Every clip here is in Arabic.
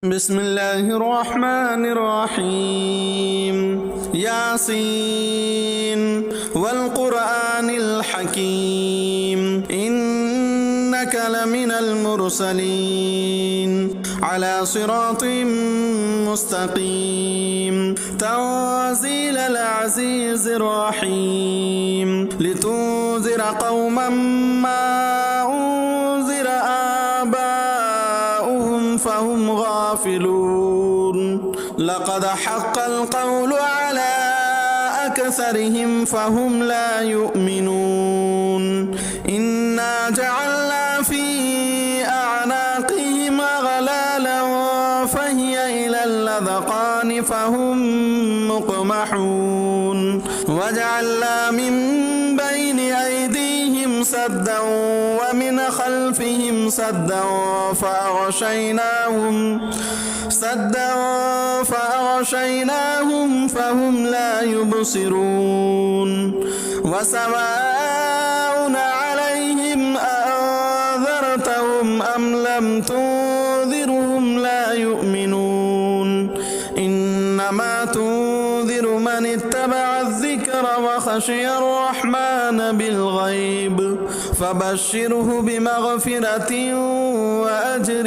بسم الله الرحمن الرحيم. ياسين والقرآن الحكيم إنك لمن المرسلين على صراط مستقيم تنزيل العزيز الرحيم لتنذر قوما ما أنذر آباؤهم فهم غافلون لقد حق القول على أكثرهم فهم لا يؤمنون إنا جعلنا في أعناقهم أغلالا فهي إلى الأذقان فهم مقمحون وجعلنا من بين أيديهم سدا ومن خلفهم سدا فأغشيناهم فهم لا يبصرون وسواء عليهم أأنذرتهم أم لم تنذرهم لا يؤمنون إنما تنذر من اتبع الذكر وخشي الرحمن بالغيب فبشره بمغفرة وأجر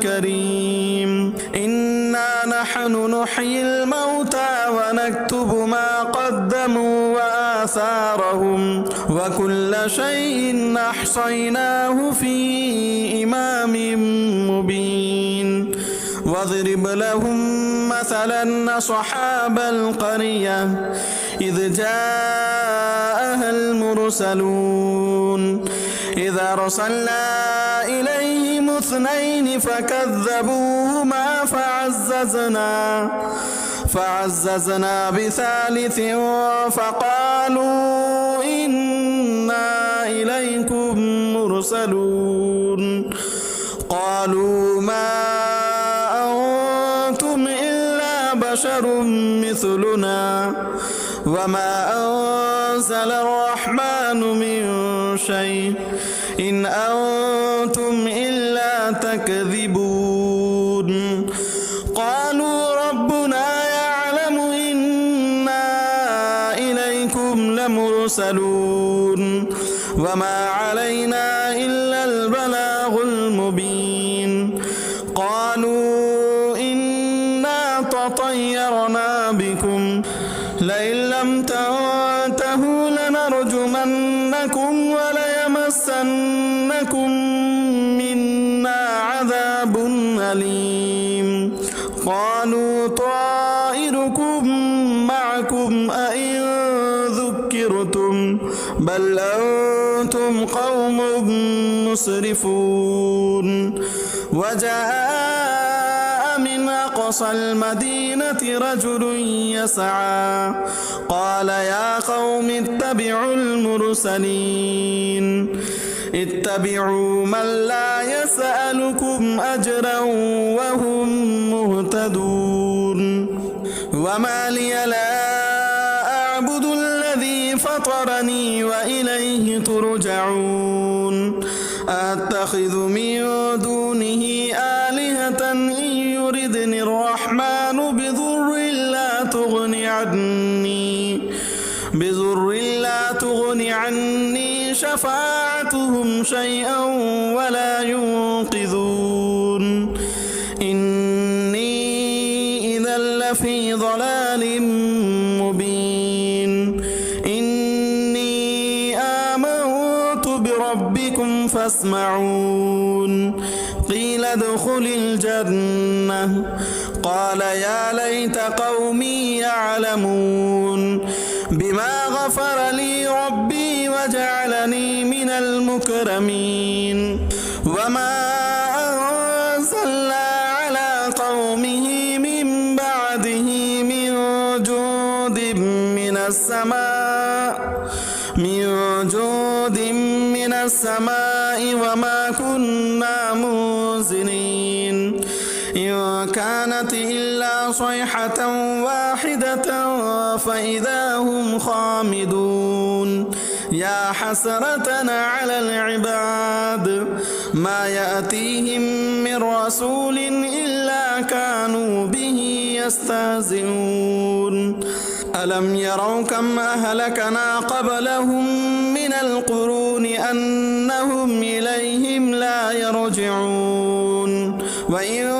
كريم. إنا نحن نحيي الموتى ونكتب ما قدموا وآثارهم وكل شيء أحصيناه في إمام مبين. واضرب لهم مثلا أصحاب القرية إذ جاءها المرسلون إذ أرسلنا إليهم اثنين فكذبوهما فعززنا بثالث فقالوا إنا إليكم مرسلون قالوا ما أنتم إلا بشر مثلنا وما أنزل الرحمن من شيء إن أنتم إلا تكذبون. قالوا ربنا يعلم إنا إليكم لمرسلون وما علينا إلا البلاغ المبين. قالوا إنا تطيرنا بكم لئن لم تنتهوا لنرجمنكم وليمسنكم منا عذاب أليم. قالوا طائركم معكم أئن ذكرتم بل أنتم قوم مسرفون. وجاء من أقصى المدينة رجل يسعى قال يا قوم اتبعوا المرسلين اتبعوا من لا يسألكم أجرا وهم مهتدون. وما لي لا أعبد الذي فطرني وإليه ترجعون. أتخذ من دونه آلهة إن يردني الرحمن بضر لا تغن عني شفاعتهم شيئا ولا ينقذون. إني إذا لفي ضلال مبين. إني آمنت بربكم فاسمعون. قيل ادخل الجنة قال يا ليت قومي يعلمون بما غفر لي ربي وجعلني من المكرمين. وما أنزلنا على قومه من بعده من جود من السماء وما كنا منزلين. إن كانت إلا صيحة واحدة فإذا هم خامدون. يا حسرة على العباد ما يأتيهم من رسول إلا يستهزئون ألم يروا كم أهلكنا قبلهم من القرون أنهم إليهم لا يرجعون وإن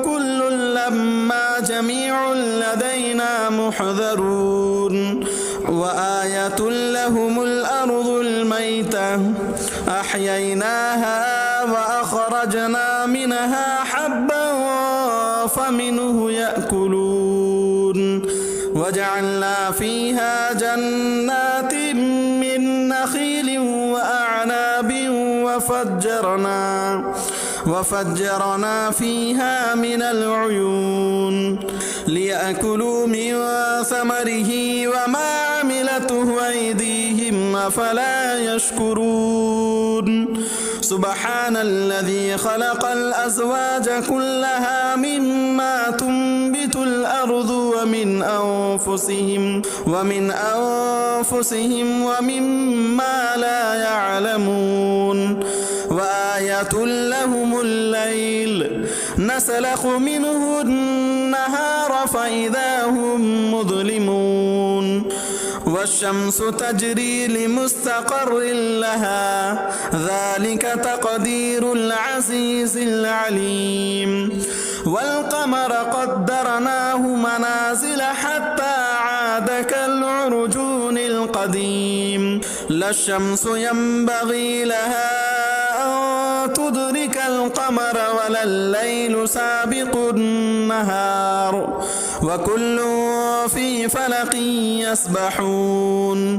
كل لما جميع لدينا محضرون وآية لهم الأرض الميتة أحييناها وأخرجنا منها حبا فمنه يأكلون وجعلنا فيها جنات من نخيل وأعناب وفجرنا فيها من العيون ليأكلوا من ثمره وما عملته أيديهم أفلا يشكرون سبحان الذي خلق الأزواج كلها مما تنبت الأرض ومن أنفسهم ومما لا يعلمون وآية لهم الليل نسلخ منه النهار فإذا هم مظلمون والشمس تجري لمستقر لها ذلك تقدير العزيز العليم والقمر قدرناه منازل حتى عاد كالعرجون القديم لا الشمس ينبغي لها أن تدرك القمر ولا الليل سابق النهار وكل في فلك يسبحون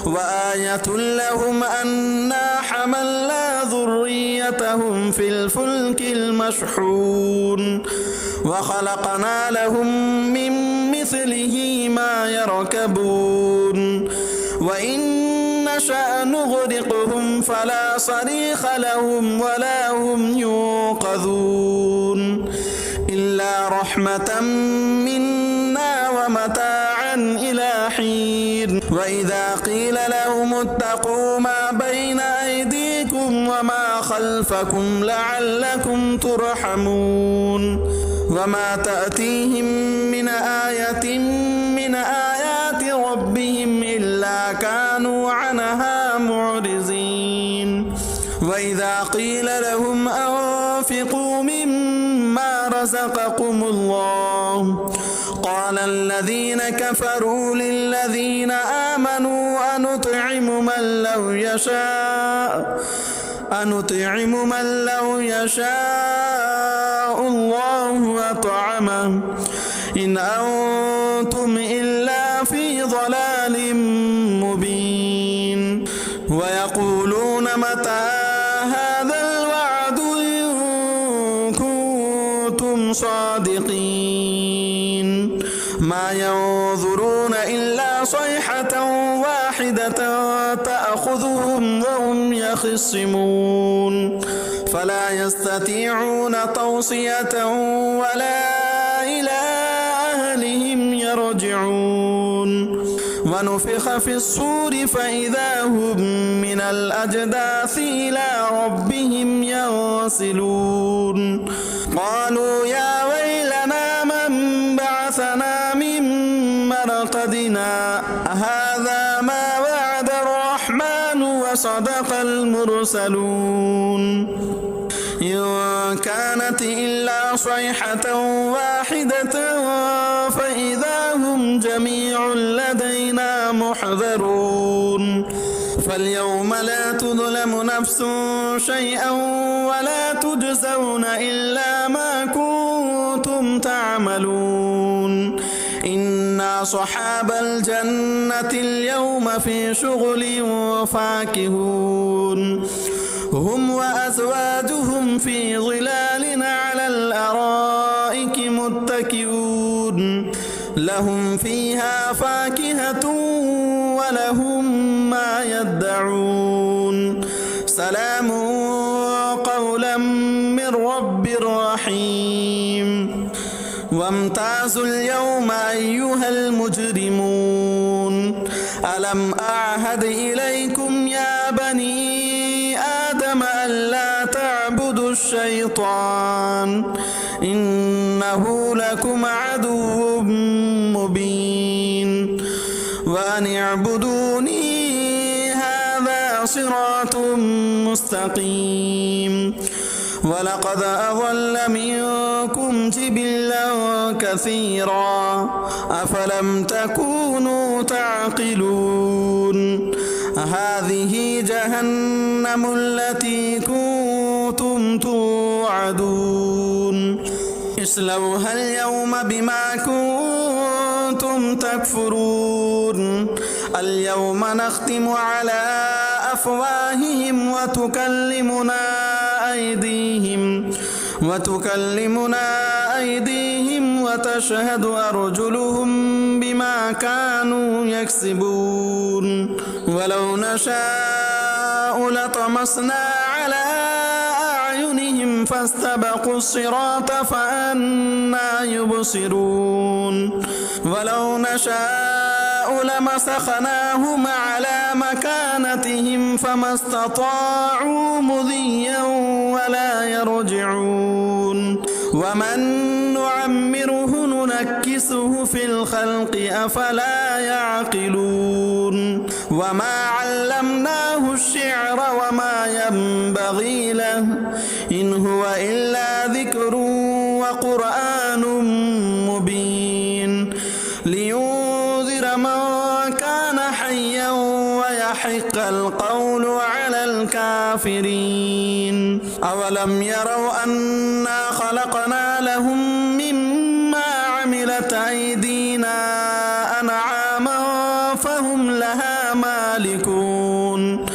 وآية لهم أنا حملنا ذريتهم في الفلك المشحون وخلقنا لهم من مثله ما يركبون وإن نشأ نغرقهم فلا صريخ لهم ولا هم ينقذون إلا رحمة منا ومتاعا إلى حين وإذا قيل لهم اتقوا ما بين أيديكم وما خلفكم لعلكم ترحمون وما تأتيهم من آية من آيات ربهم إلا كانوا عنها معرضين وإذا قيل لهم أنفقوا مما رزقكم الله قال الذين كفروا للذين آمنوا أنطعم من لو يشاء الله أطعمه إن أنتم إلا في ضلال مبين ويقولون متى هذا الوعد إن كنتم صادقين ما ينظرون إلا صيحة واحدة تأخذهم وهم يخصمون فلا يستطيعون توصية ولا إلى أهلهم يرجعون ونفخ في الصور فإذا هم من الأجداث إلى ربهم ينسلون قالوا يا ويلنا من بعثنا من مرقدنا هذا ما وعد الرحمن وصدق المرسلون إن كانت إلا صيحة واحدة فإذا هم جميع لدينا محضرون فاليوم لا تظلم نفس شيئا ولا تجزون إلا ما كنتم تعملون إنا أصحاب الجنة اليوم في شغل فاكهون هم وأزواجهم في ظلال على الأرائك متكئون لهم فيها فاكهة ولهم ما يدعون سلام قولا من رب رحيم وامتازوا اليوم أيها المجرمون ألم أعهد إليكم يا بني آدم ألا تعبدوا الشيطان إنه لكم عدو مبين وأن اعبدوني هذا صراط مستقيم ولقد أضل منكم جبلا كثيرا أفلم تكونوا تعقلون هذه جهنم التي كنتم توعدون اصلوها اليوم بما كنتم تكفرون اليوم نختم على أفواههم وتكلمنا أيديهم وتشهد أرجلهم بما كانوا يكسبون ولو نشاء لطمسنا على أعينهم فاستبقوا الصراط فأنى يبصرون ولو نشاء لمسخناهم على مكانتهم فما استطاعوا مضيا ولا يرجعون ومن نعمره ننكسه في الخلق أفلا يعقلون وما علمناه الشعر وما ينبغي له إن هو إلا ذكر وقرآن مبين لينذر من كان حيا ويحق القول على الكافرين أولم يروا أنا خلقنا لهم مما عملت أيدينا أنعاما فهم لها مالكون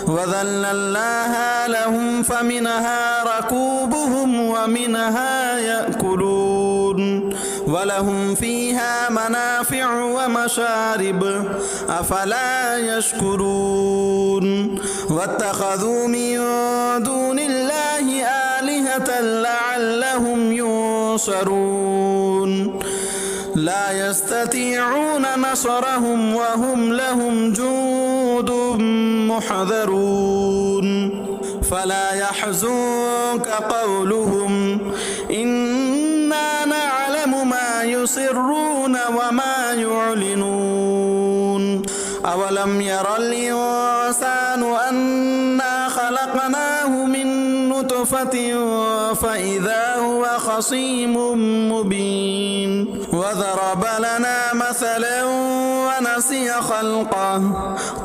وذللناها لهم فمنها ركوبهم ومنها يأكلون ولهم فيها منافع ومشارب أفلا يشكرون واتخذوا من دون الله آلهة لعلهم ينصرون لا يستطيعون نصرهم وهم لهم جند محضرون فلا يحزنك قولهم إنا نعلم ما يسرون وما يعلنون أولم ير الإنسان أنا خلقناه من نطفة فإذا هو خصيم مبين وضرب لنا مثلا ونسي خلقه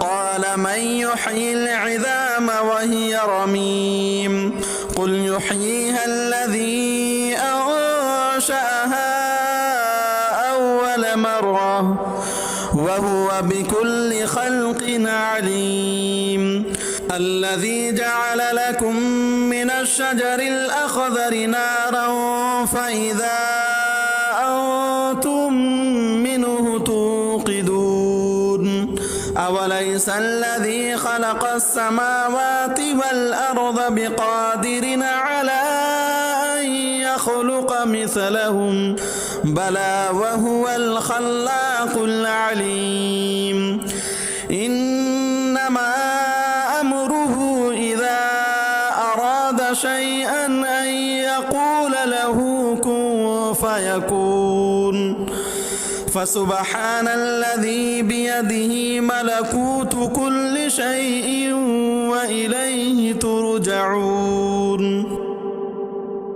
قال من يحيي العظام وهي رميم قل يحييها الذي أنشأها أول مرة وهو بكل خلق عليم الذي جعل لكم من الشجر الأخضر نارا فإذا أنتم منه توقدون أوليس الذي خلق السماوات والأرض بقادر على أن يخلق مثلهم بلى وهو الخلاق العليم إنما أمره إذا أراد شيئا أن يقول له كن فيكون فسبحان الذي بيده ملكوت كل شيء وإليه ترجعون